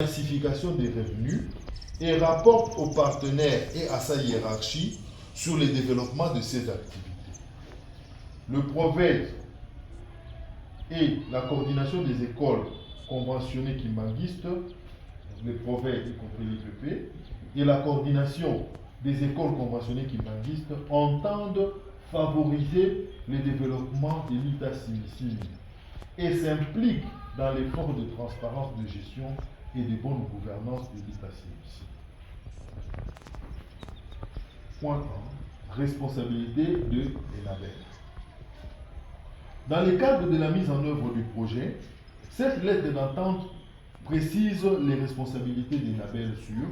diversification des revenus et rapporte aux partenaires et à sa hiérarchie sur le développement de ces activités. Le PROVED et la coordination des écoles conventionnées kimbanguistes, les PROVED y compris l'IPP, et la coordination des écoles conventionnées kimbanguistes entendent favoriser le développement de l'ITA-Simi et s'impliquent dans l'effort de transparence de gestion et de bonne gouvernance de l'ITA-Simi. Point 1. Responsabilité de l'ENABEL. Dans le cadre de la mise en œuvre du projet, cette lettre d'entente précise les responsabilités de l'ENABEL sur,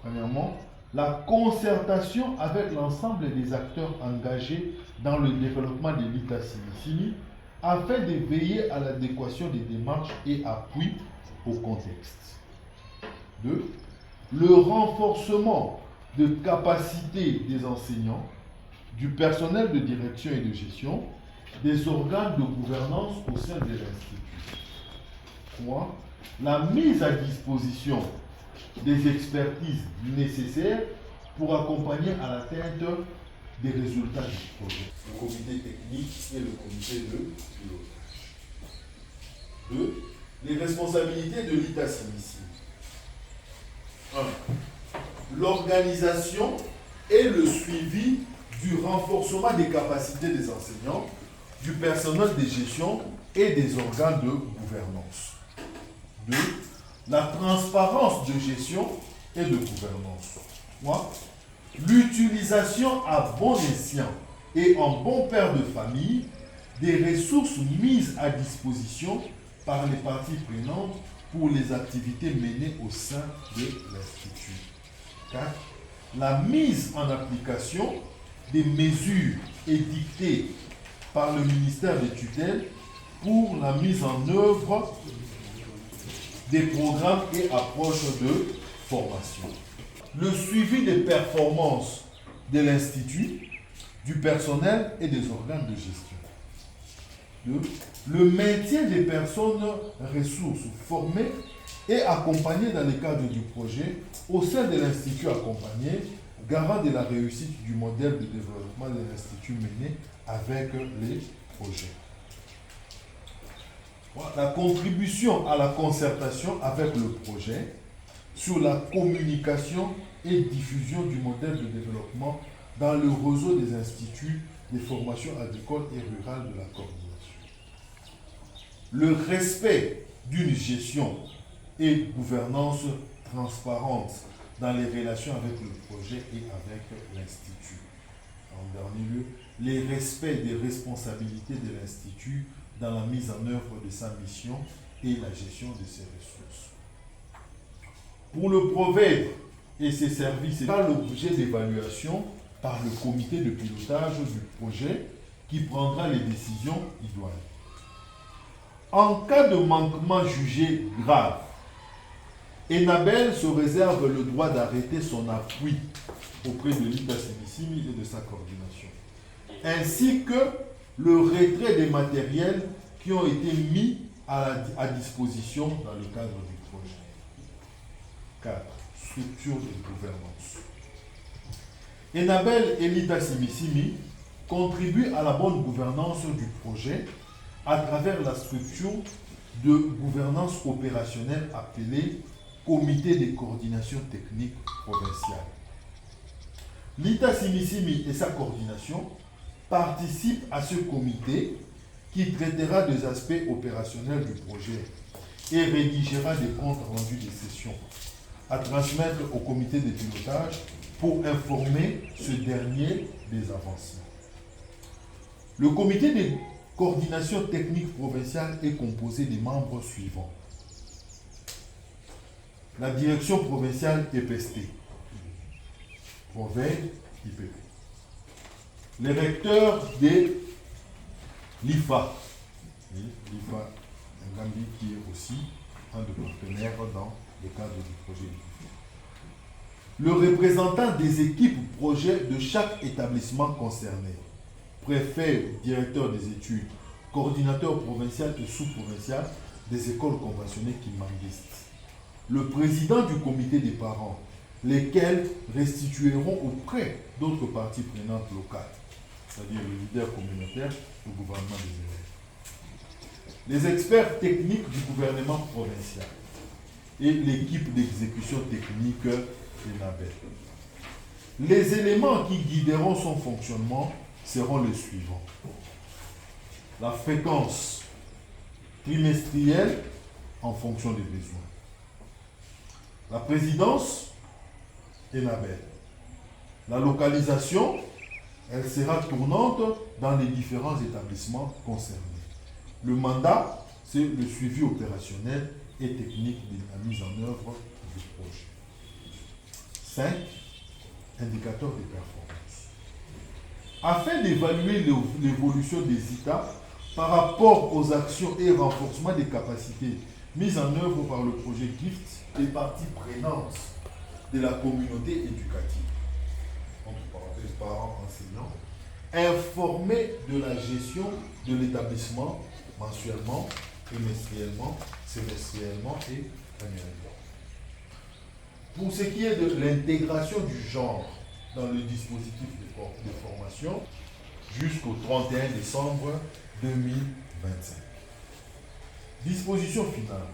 premièrement, la concertation avec l'ensemble des acteurs engagés dans le développement de l'ITA-Simi afin de veiller à l'adéquation des démarches et appui au contexte. 2. Le renforcement de capacité des enseignants, du personnel de direction et de gestion, des organes de gouvernance au sein de l'Institut. 3. La mise à disposition des expertises nécessaires pour accompagner à l'atteinte des résultats du projet. Le comité technique et le comité de pilotage. 2. Les responsabilités de l'ITA-Simi. 1. L'organisation et le suivi du renforcement des capacités des enseignants, du personnel de gestion et des organes de gouvernance. 2. La transparence de gestion et de gouvernance. 3. L'utilisation à bon escient et en bon père de famille des ressources mises à disposition par les parties prenantes pour les activités menées au sein de l'Institut. 4. La mise en application des mesures édictées par le ministère des tutelles pour la mise en œuvre des programmes et approches de formation. Le suivi des performances de l'Institut, du personnel et des organes de gestion. 2. Le maintien des personnes ressources formées et accompagnées dans le cadre du projet au sein de l'Institut accompagné, garant de la réussite du modèle de développement de l'Institut mené avec les projets. La contribution à la concertation avec le projet sur la communication et diffusion du modèle de développement dans le réseau des instituts de formation agricole et rurale de la coordination. Le respect d'une gestion et gouvernance transparente dans les relations avec le projet et avec l'Institut. En dernier lieu, les respects des responsabilités de l'Institut dans la mise en œuvre de sa mission et la gestion de ses ressources. Pour le PROVED et ses services, c'est l'objet d'évaluation par le comité de pilotage du projet qui prendra les décisions idoines. En cas de manquement jugé grave, ENABEL se réserve le droit d'arrêter son appui auprès de l'ITA-Simi et de sa coordination, ainsi que le retrait des matériels qui ont été mis à disposition dans le cadre du projet. 4. Structure de gouvernance. ENABEL et l'ITA-Simi contribuent à la bonne gouvernance du projet à travers la structure de gouvernance opérationnelle appelée Comité de coordination technique provinciale. L'ITA-Simi et sa coordination participent à ce comité qui traitera des aspects opérationnels du projet et rédigera des comptes rendus des sessions à transmettre au comité de pilotage pour informer ce dernier des avancées. Le comité de coordination technique provinciale est composé des membres suivants. La direction provinciale EPST, PROVED, IPP. Les recteurs de l'IFA, l'IFA Ngambi qui est aussi un de partenaires dans le cadre du projet. Le représentant des équipes projet de chaque établissement concerné, préfet, directeur des études, coordinateur provincial et sous-provincial des écoles conventionnées Kimanguiste, le président du comité des parents, lesquels restitueront auprès d'autres parties prenantes locales, c'est-à-dire le leader communautaire, le gouvernement des élèves, les experts techniques du gouvernement provincial et l'équipe d'exécution technique ENABEL. Les éléments qui guideront son fonctionnement seront les suivants. La fréquence trimestrielle en fonction des besoins. La présidence ENABEL. La localisation, elle sera tournante dans les différents établissements concernés. Le mandat, c'est le suivi opérationnel et technique de la mise en œuvre du projet. 5. Indicateurs de performance. Afin d'évaluer l'évolution des ITA par rapport aux actions et renforcement des capacités mises en œuvre par le projet GIFT, les parties prenantes de la communauté éducative, entre parenthèses parents, enseignants, informés de la gestion de l'établissement mensuellement, trimestriellement, semestriellement et annuellement. Pour ce qui est de l'intégration du genre dans le dispositif de formation, jusqu'au 31 décembre 2025. Disposition finale.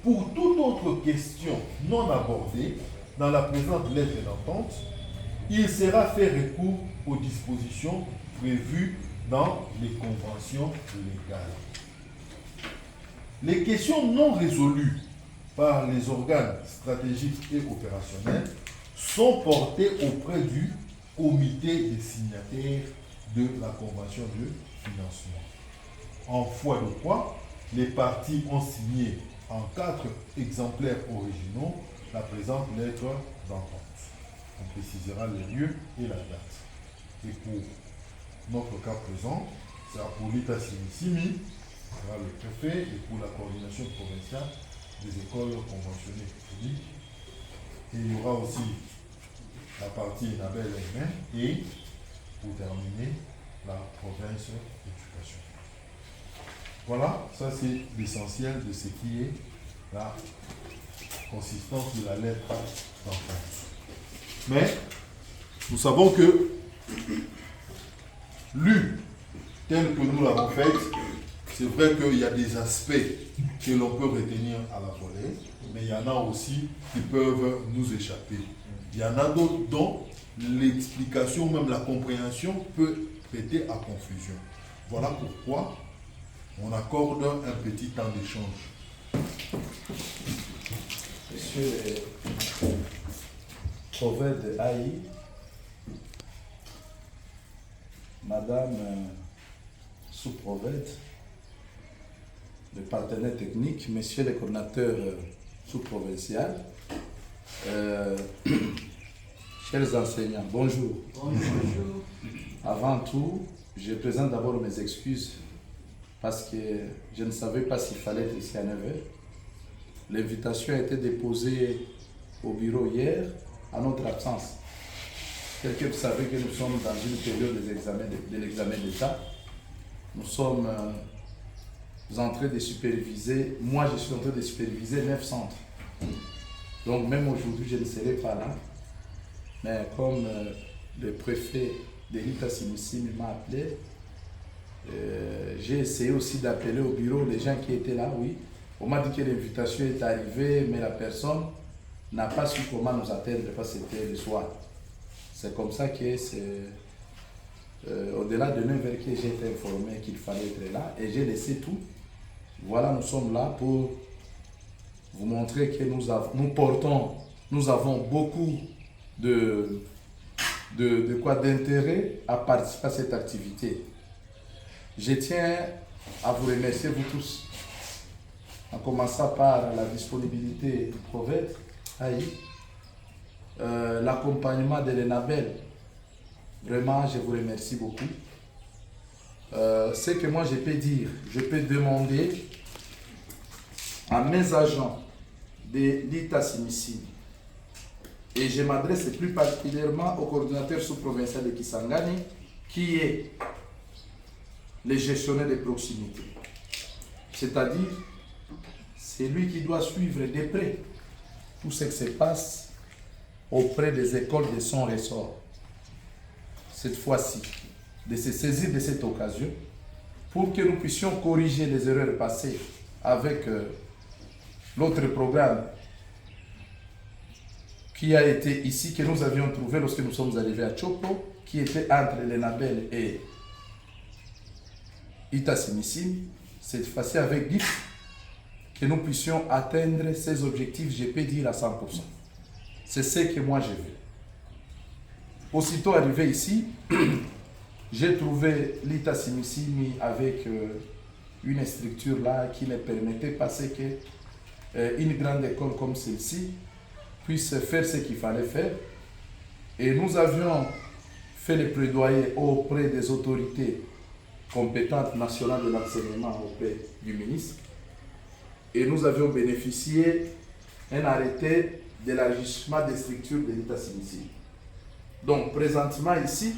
Pour toute autre question non abordée dans la présente lettre d'entente, il sera fait recours aux dispositions prévues dans les conventions légales. Les questions non résolues par les organes stratégiques et opérationnels sont portées auprès du comité des signataires de la convention de financement. En foi de quoi, les parties ont signé en 4 exemplaires originaux la présente lettre d'entente. On précisera les lieux et la date. Et pour notre cas présent, c'est pour l'État Simi, sera le préfet, et pour la coordination provinciale des écoles conventionnées publiques. Et il y aura aussi la partie ENABEL elle-même et, pour terminer, la province d'éducation. Voilà, ça c'est l'essentiel de ce qui est la consistance de la lettre d'entente. Mais nous savons que, lu tel que nous l'avons fait, c'est vrai qu'il y a des aspects que l'on peut retenir à la volée, mais il y en a aussi qui peuvent nous échapper. Il y en a d'autres dont l'explication, même la compréhension, peut prêter à confusion. Voilà pourquoi on accorde un petit temps d'échange. Monsieur le prophète de Haï, Madame sous-prophète, le partenaire technique, Monsieur le coordinateur sous-provincial, chers enseignants, bonjour. Bonjour. Avant tout, je présente d'abord mes excuses parce que je ne savais pas s'il fallait être ici à 9h. L'invitation a été déposée au bureau hier à notre absence. Tel que vous savez que nous sommes dans une période de l'examen d'État. Nous sommes en train de superviser, moi je suis en train de superviser 9 centres. Donc même aujourd'hui je ne serai pas là. Mais comme le préfet de l'État Simissi m'a appelé, j'ai essayé aussi d'appeler au bureau les gens qui étaient là, oui. On m'a dit que l'invitation est arrivée, mais la personne n'a pas su comment nous atteindre parce que c'était le soir. C'est comme ça que c'est au-delà de 9h que j'ai été informé qu'il fallait être là et j'ai laissé tout. Voilà, nous sommes là pour vous montrer que nous avons beaucoup d'intérêt à participer à cette activité. Je tiens à vous remercier, vous tous, en commençant par la disponibilité du prophète, l'accompagnement de l'ENABEL. Vraiment, je vous remercie beaucoup. Ce que moi je peux dire, je peux demander à mes agents de l'État Simissi, et je m'adresse plus particulièrement au coordinateur sous-provincial de Kisangani, qui est le gestionnaire de proximité. C'est-à-dire, c'est lui qui doit suivre de près tout ce qui se passe auprès des écoles de son ressort. Cette fois-ci, de se saisir de cette occasion pour que nous puissions corriger les erreurs passées avec l'autre programme qui a été ici, que nous avions trouvé lorsque nous sommes arrivés à Chopo, qui était entre l'ENABEL et Itassimisim, cette fois-ci avec GIF, que nous puissions atteindre ces objectifs, je peux dire à 100%. C'est ce que moi je veux. Aussitôt arrivé ici, j'ai trouvé l'Itassimisim avec une structure là qui ne permettait pas que une grande école comme celle-ci puisse faire ce qu'il fallait faire. Et nous avions fait le plaidoyer auprès des autorités compétentes nationales de l'enseignement auprès du ministre. Et nous avions bénéficié d'un arrêté d'élargissement des structures de l'Itassimisim. Donc, présentement ici,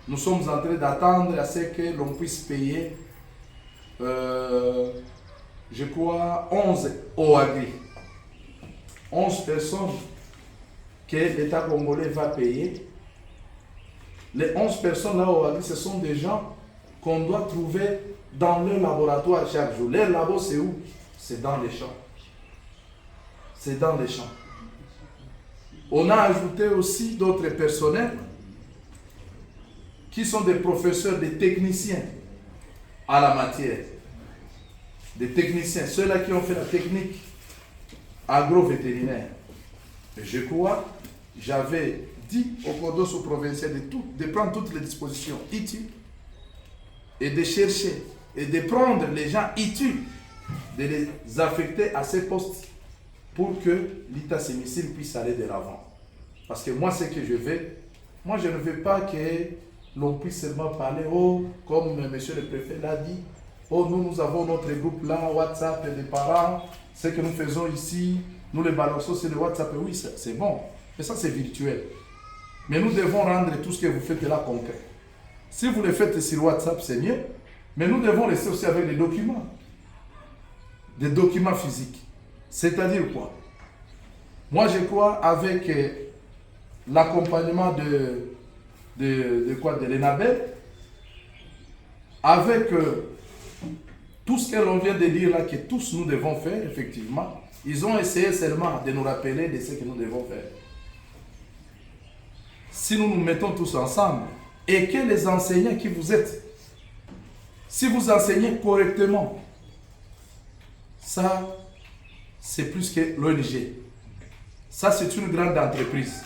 nous sommes en train d'attendre à ce que l'on puisse payer, je crois, 11 OAG. 11 personnes que l'État congolais va payer. Les 11 personnes là OAG, ce sont des gens qu'on doit trouver dans leur laboratoire chaque jour. Leur labo, c'est où? C'est dans les champs. C'est dans les champs. On a ajouté aussi d'autres personnels qui sont des professeurs, des techniciens à la matière. Des techniciens, ceux-là qui ont fait la technique agro-vétérinaire. Et je crois, j'avais dit au corps sous-provincial de prendre toutes les dispositions utiles et de chercher et de prendre les gens utiles, de les affecter à ces postes pour que l'Itassimisim puisse aller de l'avant. Parce que moi, ce que je veux, moi je ne veux pas que l'on puisse seulement parler, oh, comme monsieur le préfet l'a dit, oh, nous avons notre groupe là, WhatsApp des parents, ce que nous faisons ici, nous les balançons sur le WhatsApp, oui, c'est bon, mais ça c'est virtuel. Mais nous devons rendre tout ce que vous faites là concret. Si vous le faites sur WhatsApp, c'est mieux, mais nous devons rester aussi avec des documents physiques. C'est-à-dire quoi? Moi, je crois avec l'accompagnement de l'ENABEL, avec tout ce que l'on vient de dire là, que tous nous devons faire, effectivement, ils ont essayé seulement de nous rappeler de ce que nous devons faire. Si nous nous mettons tous ensemble, et que les enseignants qui vous êtes, si vous enseignez correctement, ça, c'est plus que l'ONG. Ça, c'est une grande entreprise.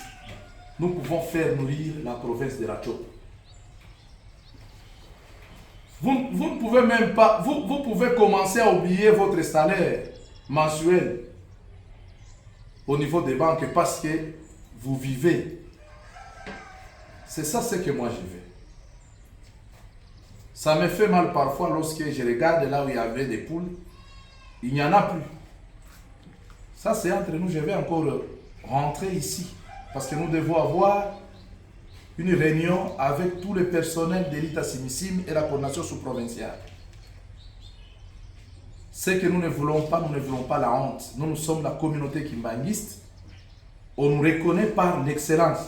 Nous pouvons faire nourrir la province de la Chopo. Vous ne pouvez même pas, vous pouvez commencer à oublier votre salaire mensuel au niveau des banques parce que vous vivez. C'est ça ce que moi je veux. Ça me fait mal parfois lorsque je regarde là où il y avait des poules, il n'y en a plus. Ça c'est entre nous, je vais encore rentrer ici parce que nous devons avoir une réunion avec tout le personnel de l'Itassimisim et la coordination sous-provinciale. Ce que nous ne voulons pas la honte. Nous sommes la communauté kimbanguiste. On nous reconnaît par l'excellence.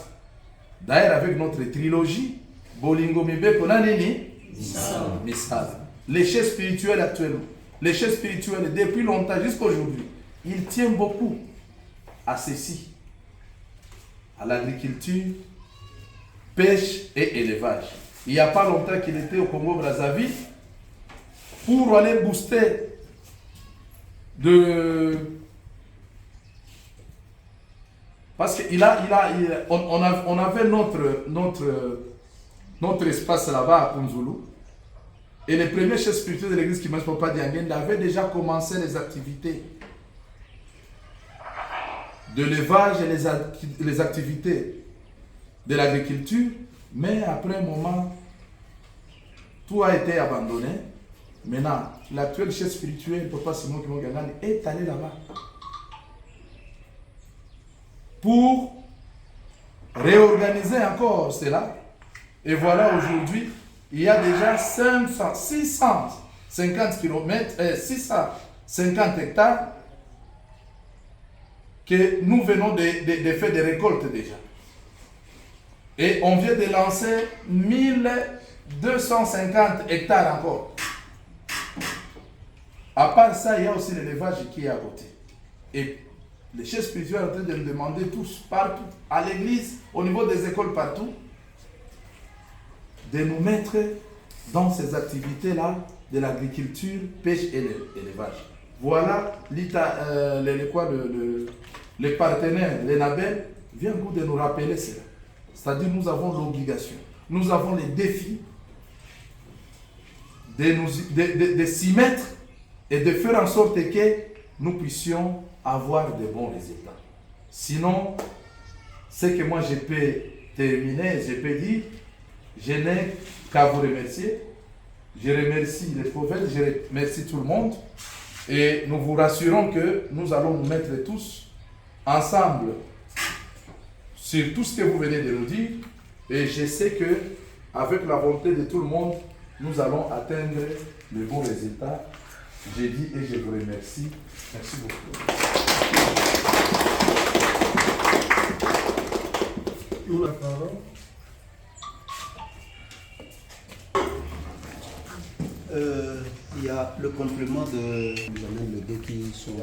D'ailleurs, avec notre trilogie, Bolingo Mibe Konanini, Missal. L'échelle spirituelle actuellement, l'échelle spirituelle depuis longtemps jusqu'à aujourd'hui, il tient beaucoup à ceci, à l'agriculture, pêche et élevage. Il n'y a pas longtemps qu'il était au Congo-Brazzaville pour aller booster parce qu'on avait notre espace là-bas à Kunzulu et les premiers chefs spirituels de l'église qui Kimas Papa Diangen avaient déjà commencé les activités de l'élevage et les activités de l'agriculture, mais après un moment, tout a été abandonné. Maintenant, l'actuel chef spirituel, Papa Simon Kimongangan, est allé là-bas pour réorganiser encore cela. Et voilà, aujourd'hui, il y a déjà 650 50 hectares que nous venons de faire des récoltes déjà. Et on vient de lancer 1250 hectares encore. À part ça, il y a aussi l'élevage qui est à côté. Et les chefs spirituels sont en train de nous demander tous, partout, à l'église, au niveau des écoles, partout, de nous mettre dans ces activités-là de l'agriculture, pêche et l'élevage. Voilà, les partenaires, les NABEL, viennent de nous rappeler cela. C'est-à-dire nous avons l'obligation, nous avons les défis de s'y mettre et de faire en sorte que nous puissions avoir de bons résultats. Sinon, ce que moi je peux terminer, je peux dire, je n'ai qu'à vous remercier. Je remercie les prophètes, je remercie tout le monde. Et nous vous rassurons que nous allons nous mettre tous ensemble sur tout ce que vous venez de nous dire. Et je sais que avec la volonté de tout le monde, nous allons atteindre le bon résultat. J'ai dit et je vous remercie. Merci beaucoup. Il y a le complément de les deux qui sont.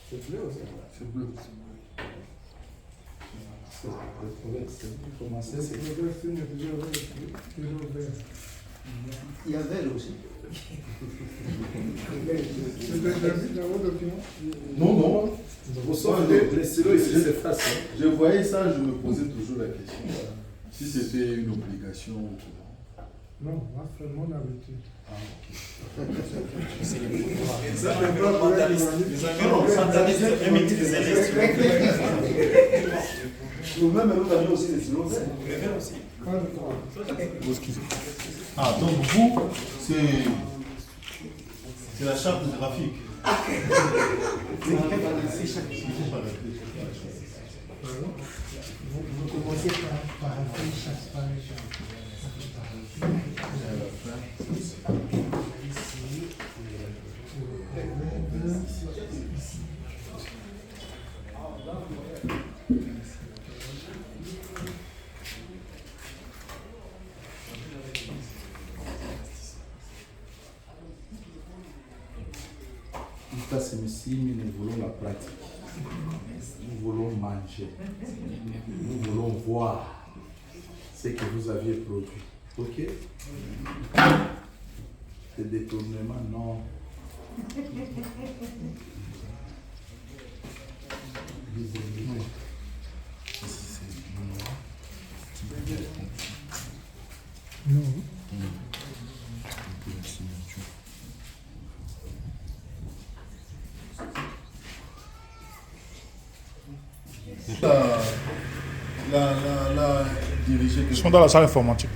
C'est bleu aussi. C'est bleu. Il y a vert aussi. Non, non. Je voyais ça, je me posais toujours la question. Si c'était une obligation ou pas. Non, moi, c'est mon habitude. Ah, ok. C'est les mentalistes primitifs des élèves. Nous-mêmes, nous avions aussi des stylos. Aussi. Ah, donc vous, c'est la charte graphique. Vous commencez par un chaque page. Nous voulons la pratique. Nous voulons manger. Nous voulons voir ce que vous aviez produit. Ok? Le détournement, non. Non. La dirigée. Ils sont dans la salle informatique.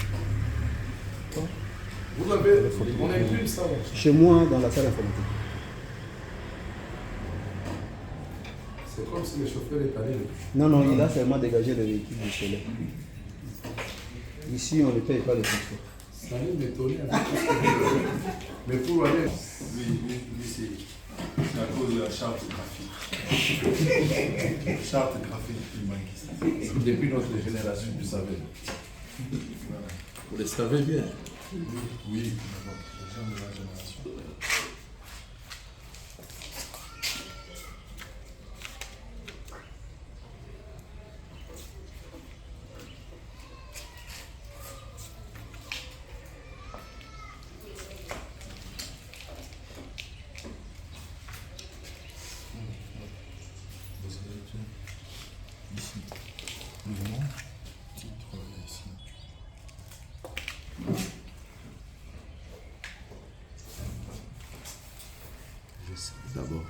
Vous avez, on imprime ça. Chez moi, dans la salle informatique. C'est comme si le chauffeur est allé. Non, non, il a seulement dégagé le véhicule du soleil. Ici, on ne paye pas le transport. Ça allait m'étonner avec tout ce que vous avez. Mais pour aller. Oui, c'est à cause de la charte graphique. Charte graphique humaniste. Depuis notre génération, vous savez. Vous le savez bien. Oui, les gens de la génération. Ici, mouvement, titre et signature. D'abord.